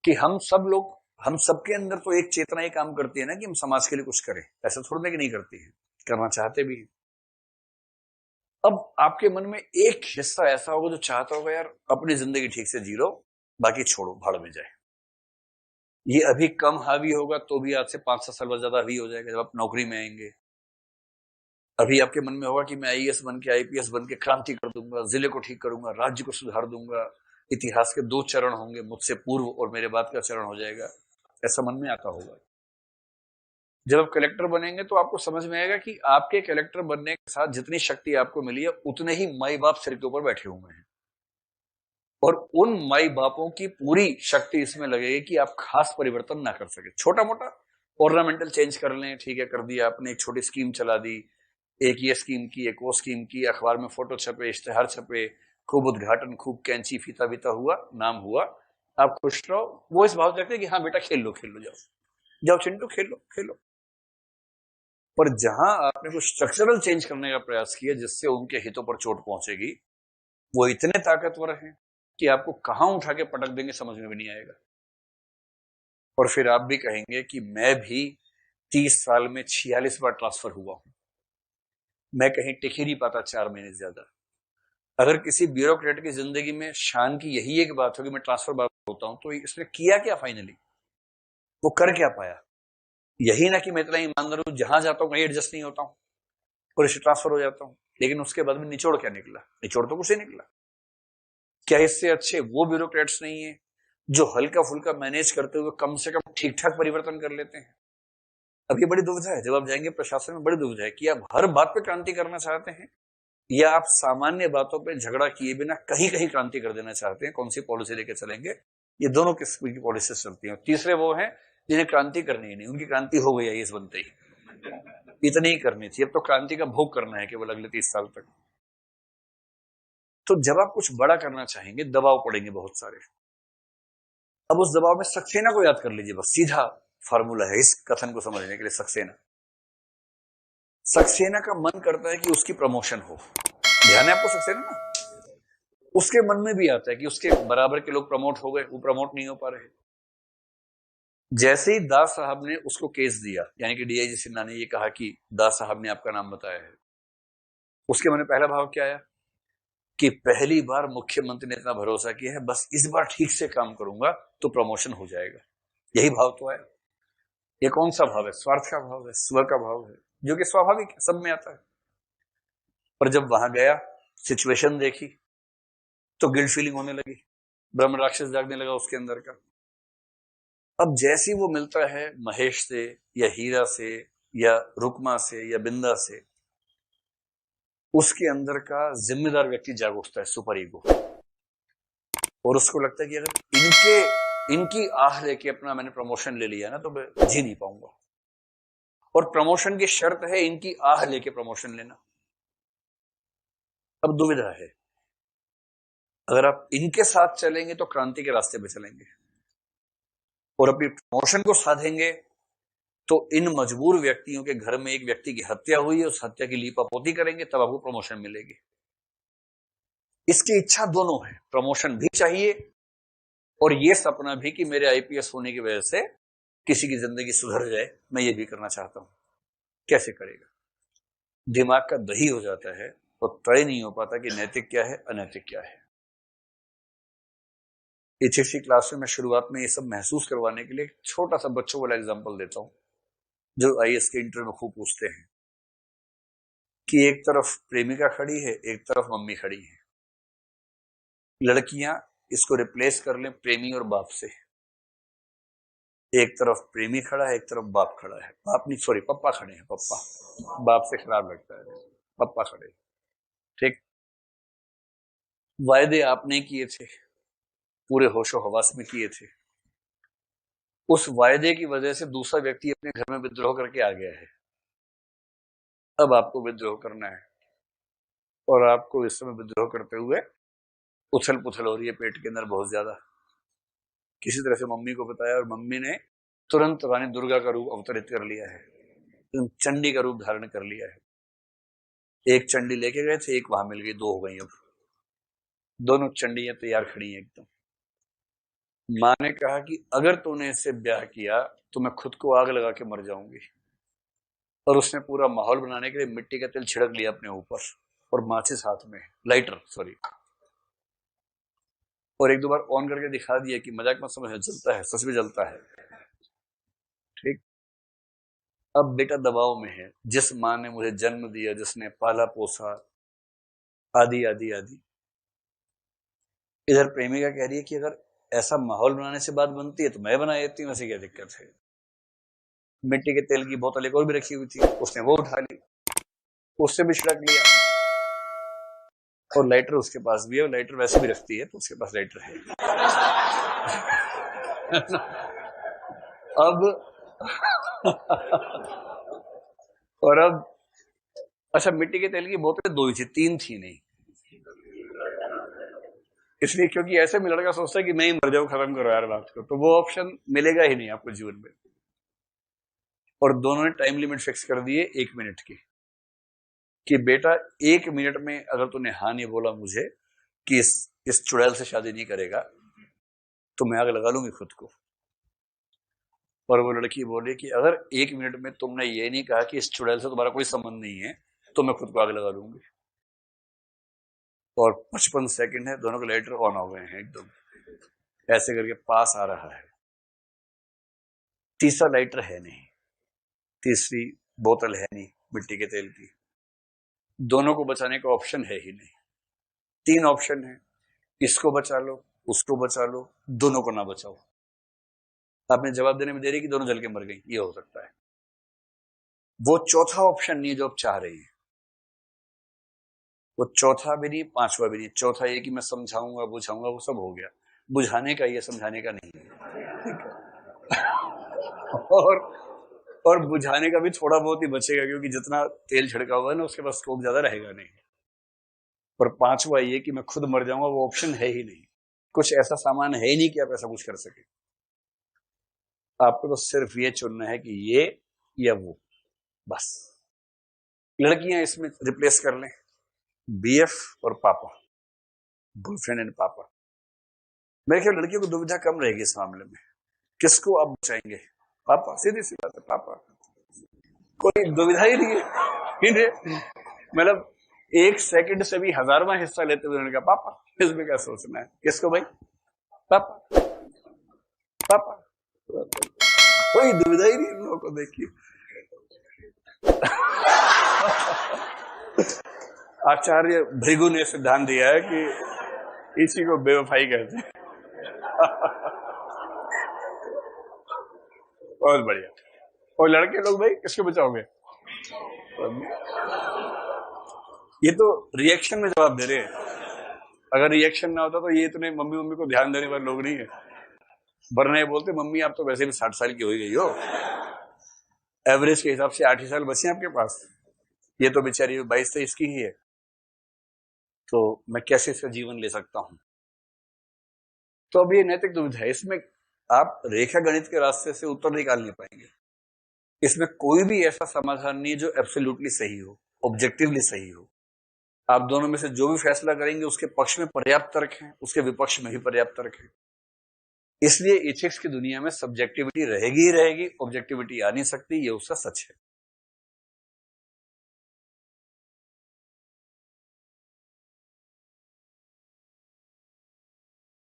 कि हम सब लोग, हम सबके अंदर तो एक चेतना ही काम करती है ना कि हम समाज के लिए कुछ करें। ऐसा थोड़ा ना कि नहीं करती है, करना चाहते भी हैं। अब आपके मन में एक हिस्सा ऐसा होगा जो चाहता होगा यार अपनी जिंदगी ठीक से जी लो, बाकी छोड़ो, भाड़ में जाए। ये अभी कम हावी होगा तो भी आज से 5-7 साल बाद ज्यादा हावी हो जाएगा जब आप नौकरी में आएंगे। अभी आपके मन में होगा कि मैं आईएएस बन के, आईपीएस बन के क्रांति कर दूंगा, जिले को ठीक करूंगा, राज्य को सुधार दूंगा, इतिहास के 2 चरण होंगे, मुझसे पूर्व और मेरे बाद का चरण हो जाएगा, ऐसा मन में आता होगा। जब आप कलेक्टर बनेंगे तो आपको समझ में आएगा कि आपके कलेक्टर बनने के साथ जितनी शक्ति आपको मिली है उतने ही माई बाप सिर के ऊपर बैठे हुए हैं, और उन माई बापों की पूरी शक्ति इसमें लगेगी कि आप खास परिवर्तन ना कर सके। छोटा मोटा ऑर्नामेंटल चेंज कर लें, ठीक है, कर दिया आपने, एक छोटी स्कीम चला दी, एक ये स्कीम की, एक वो स्कीम की, अखबार में फोटो छपे, इश्तेहार छपे, खूब उद्घाटन, खूब कैंची फीता वीता हुआ, नाम हुआ, आप खुश रहो। वो इस भाव से रखते कि हाँ बेटा खेल लो, खेल लो, जाओ जाओ चिंटू, खेल लो खेलो। पर जहां आपने कुछ स्ट्रक्चरल चेंज करने का प्रयास किया जिससे उनके हितों पर चोट पहुंचेगी, वो इतने ताकतवर हैं कि आपको कहां उठा के पटक देंगे समझ में भी नहीं आएगा। और फिर आप भी कहेंगे कि मैं भी 30 साल में 46 बार ट्रांसफर हुआ हूं, मैं कहीं टिक ही नहीं पाता 4 महीने से ज्यादा। अगर किसी ब्यूरोक्रेट की जिंदगी में शान की यही एक बात हो कि मैं ट्रांसफर बार होता हूं, तो इसने किया क्या फाइनली, वो कर क्या पाया? यही ना कि मैं इतना ईमानदार हूं, जहां जाता हूं कहीं एडजस्ट नहीं होता हूं और इसे ट्रांसफर हो जाता हूं। लेकिन उसके बाद में निचोड़ क्या निकला? निचोड़ तो कुछ ही निकला। क्या इससे अच्छे वो ब्यूरोक्रेट्स नहीं है जो हल्का फुल्का मैनेज करते हुए कम से कम ठीक ठाक परिवर्तन कर लेते हैं? अब ये बड़ी दुविधा है, जब आप जाएंगे प्रशासन में बड़ी दुविधा है कि आप हर बात पे क्रांति करना चाहते हैं या आप सामान्य बातों पे झगड़ा किए बिना कहीं कहीं क्रांति कर देना चाहते हैं। कौन सी पॉलिसी लेके चलेंगे? ये दोनों किस्म की पॉलिसी चलती हैं। तीसरे वो हैं जिन्हें क्रांति करनी ही नहीं, उनकी क्रांति हो गई है इस बनते ही, इतनी ही करनी थी, अब तो क्रांति का भोग करना है केवल अगले 30 साल तक। तो जब आप कुछ बड़ा करना चाहेंगे दबाव पड़ेंगे बहुत सारे। अब उस दबाव में सक्सेना को याद कर लीजिए, बस सीधा फार्मूला है इस कथन को समझने के लिए। सक्सेना, सक्सेना का मन करता है कि उसकी प्रमोशन हो। ध्यान है आपको सक्सेना ना? उसके मन में भी आता है कि उसके बराबर के लोग प्रमोट हो गए, वो प्रमोट नहीं हो पा रहे। जैसे ही दास साहब ने उसको केस दिया, यानी कि डीआईजी सिन्हा ने ये कहा कि दास साहब ने आपका नाम बताया है, उसके मन में पहला भाव क्या आया कि पहली बार मुख्यमंत्री ने इतना भरोसा किया है, बस इस बार ठीक से काम करूंगा तो प्रमोशन हो जाएगा। यही भाव तो आया। ये कौन सा भाव है? स्वार्थ का भाव है, स्व का भाव है, जो कि स्वाभाविक है, सब में आता है। पर जब वहां गया, सिचुएशन देखी, तो गिल्ट फीलिंग होने लगी, ब्रह्म राक्षस जागने लगा उसके अंदर का। अब जैसी वो मिलता है महेश से या हीरा से या रुकमा से या बिंदा से, उसके अंदर का जिम्मेदार व्यक्ति जाग उठता है, सुपर ईगो, और उसको लगता है कि अगर इनकी आह लेके अपना मैंने प्रमोशन ले लिया ना तो मैं जी नहीं पाऊंगा, और प्रमोशन की शर्त है इनकी आह लेके प्रमोशन लेना। अब दुविधा है, अगर आप इनके साथ चलेंगे तो क्रांति के रास्ते पे चलेंगे, और अपनी प्रमोशन को साधेंगे तो इन मजबूर व्यक्तियों के घर में एक व्यक्ति की हत्या हुई है, उस हत्या की लीपापोती करेंगे, तब आपको प्रमोशन मिलेगी। इसकी इच्छा दोनों है, प्रमोशन भी चाहिए और ये सपना भी कि मेरे आईपीएस होने की वजह से किसी की जिंदगी सुधर जाए, मैं ये भी करना चाहता हूं। कैसे करेगा? दिमाग का दही हो जाता है, तो तय नहीं हो पाता कि नैतिक क्या है, अनैतिक क्या है। एथिक्स की क्लास में मैं शुरुआत में ये सब महसूस करवाने के लिए छोटा सा बच्चों वाला एग्जाम्पल देता हूं, जो आईएएस के इंटरव्यू में खूब पूछते हैं कि एक तरफ प्रेमिका खड़ी है, एक तरफ मम्मी खड़ी है, लड़कियां इसको रिप्लेस कर लें प्रेमी और बाप से। एक तरफ प्रेमी खड़ा है, एक तरफ बाप खड़ा है, बाप नहीं सॉरी पप्पा खड़े हैं, पप्पा, बाप से खराब लगता है, पप्पा खड़े। ठीक, वायदे आपने किए थे, पूरे होशो हवास में किए थे, उस वायदे की वजह से दूसरा व्यक्ति अपने घर में विद्रोह करके आ गया है, अब आपको विद्रोह करना है, और आपको इस समय विद्रोह करते हुए उछल पुछल हो रही है पेट के अंदर बहुत ज्यादा। किसी तरह से मम्मी को बताया और मम्मी ने तुरंत रानी दुर्गा का रूप अवतरित कर लिया है, चंडी का रूप धारण कर लिया है। एक चंडी लेके गए थे, एक वहां मिल गई, 2 हो गई। अब दोनों चंडियां तैयार खड़ी हैं एकदम। माँ ने कहा कि अगर तूने इससे ब्याह किया तो मैं खुद को आग लगा के मर जाऊंगी। और उसने पूरा माहौल बनाने के लिए मिट्टी का तेल छिड़क लिया अपने ऊपर और माचिस हाथ में, लाइटर सॉरी, और एक दो बार ऑन करके दिखा दिया कि मजाक मत समझ, जलता है, सच में जलता है। ठीक। अब बेटा दबाव में है, जिस माँ ने मुझे जन्म दिया, जिसने पाला पोसा, आदि आदि आदि। इधर प्रेमिका कह रही है कि अगर ऐसा माहौल बनाने से बात बनती है तो मैं बना देती हूँ, ऐसी क्या दिक्कत है। मिट्टी के तेल की बोतल एक और भी रखी हुई थी, उसने वो उठा ली, उससे भी छिड़क लिया, और लाइटर उसके पास भी है, लाइटर वैसे भी रखती है तो उसके पास लाइटर है। अब और अब अच्छा, मिट्टी के तेल की बोतलें दो ही थी, तीन थी नहीं, इसलिए क्योंकि ऐसे में लड़का सोचता है कि मैं ही मर जाऊं, खत्म करो यार बात को, तो वो ऑप्शन मिलेगा ही नहीं आपको जीवन में। और दोनों ने टाइम लिमिट फिक्स कर दी है 1 मिनट की, कि बेटा 1 मिनट में अगर तूने हाँ नहीं बोला मुझे कि इस चुड़ैल से शादी नहीं करेगा तो मैं आग लगा लूंगी खुद को। और वो लड़की बोली कि अगर 1 मिनट में तुमने ये नहीं कहा कि इस चुड़ैल से तुम्हारा कोई संबंध नहीं है तो मैं खुद को आग लगा लूंगी। और 55 सेकंड है, दोनों के लाइटर ऑन हो गए हैं एकदम, ऐसे करके पास आ रहा है। तीसरा लाइटर है नहीं, तीसरी बोतल है नहीं मिट्टी के तेल की, दोनों को बचाने का ऑप्शन है ही नहीं। 3 ऑप्शन है, इसको बचा लो, उसको बचा लो, दोनों को ना बचाओ। आपने जवाब देने में देरी कि दोनों जल के मर गई, ये हो सकता है। वो चौथा ऑप्शन नहीं है जो आप चाह रहे हैं, वो चौथा भी नहीं, पांचवा भी नहीं, चौथा ये कि मैं समझाऊंगा बुझाऊंगा, वो सब हो गया, बुझाने का, ये समझाने का नहीं है। और बुझाने का भी थोड़ा बहुत ही बचेगा, क्योंकि जितना तेल छिड़का हुआ है ना उसके पास स्कोप ज्यादा रहेगा नहीं। और पांचवा ये कि मैं खुद मर जाऊंगा, वो ऑप्शन है ही नहीं, कुछ ऐसा सामान है ही नहीं कि आप ऐसा कुछ कर सके। आपको तो सिर्फ ये चुनना है कि ये या वो, बस। लड़कियां इसमें रिप्लेस कर लें बीएफ और पापा, गर्लफ्रेंड एंड पापा। मेरे ख्याल लड़कियों को दुविधा कम रहेगी इस मामले में, किसको आप बचाएंगे? पापा, सीधी सी बात है, पापा, कोई दुविधा ही नहीं है। मतलब 1 सेकंड से भी 1000वां हिस्सा लेते हुए उन्होंने कहा पापा, इसमें क्या सोचना है, किसको भाई? पापा, पापा, कोई दुविधा ही नहीं इन लोगों को, देखिए। आचार्य भृगु ने सिद्धांत दिया है कि इसी को बेवफाई कहते हैं। बहुत बढ़िया। और लड़के लोग भाई किसको बचाओगे? ये तो रिएक्शन में जवाब दे रहे हैं, अगर रिएक्शन ना होता तो ये इतने मम्मी मम्मी को ध्यान देने वाले लोग नहीं है, वरना ये बोलते मम्मी आप तो वैसे भी 60 साल की हो ही गई हो, एवरेज के हिसाब से 8 ही साल बचे आपके पास, ये तो बेचारी 22-23 की ही है, तो मैं कैसे इसका जीवन ले सकता हूं। तो अब ये नैतिक दुविधा है, इसमें आप रेखा गणित के रास्ते से उत्तर निकाल नहीं पाएंगे। इसमें कोई भी ऐसा समाधान नहीं है जो एब्सोल्युटली सही हो, ऑब्जेक्टिवली सही हो। आप दोनों में से जो भी फैसला करेंगे उसके पक्ष में पर्याप्त तर्क है, उसके विपक्ष में भी पर्याप्त तर्क है। इसलिए एथिक्स की दुनिया में सब्जेक्टिविटी रहेगी ही रहेगी, ऑब्जेक्टिविटी आ नहीं सकती, ये उसका सच है।